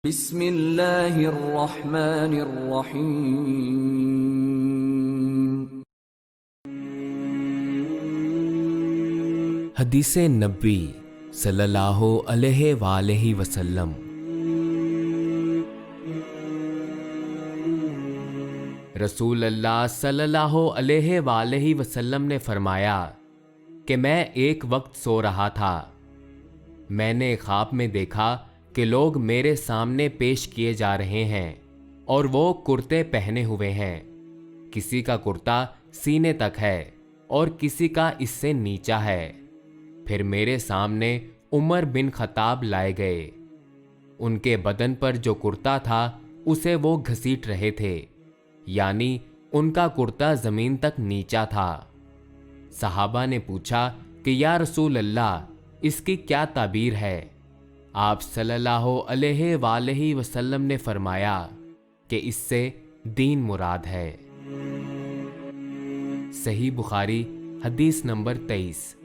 بسم اللہ الرحمن الرحیم۔ حدیث نبوی صلی اللہ علیہ وآلہ وسلم۔ رسول اللہ صلی اللہ علیہ وآلہ وسلم نے فرمایا کہ میں ایک وقت سو رہا تھا، میں نے خواب میں دیکھا کہ لوگ میرے سامنے پیش کیے جا رہے ہیں اور وہ کرتے پہنے ہوئے ہیں، کسی کا کرتا سینے تک ہے اور کسی کا اس سے نیچا ہے۔ پھر میرے سامنے عمر بن خطاب لائے گئے، ان کے بدن پر جو کرتا تھا اسے وہ گھسیٹ رہے تھے، یعنی ان کا کرتا زمین تک نیچا تھا۔ صحابہ نے پوچھا کہ یا رسول اللہ، اس کی کیا تعبیر ہے؟ آپ صلی اللہ علیہ وآلہ وسلم نے فرمایا کہ اس سے دین مراد ہے۔ صحیح بخاری حدیث نمبر 23۔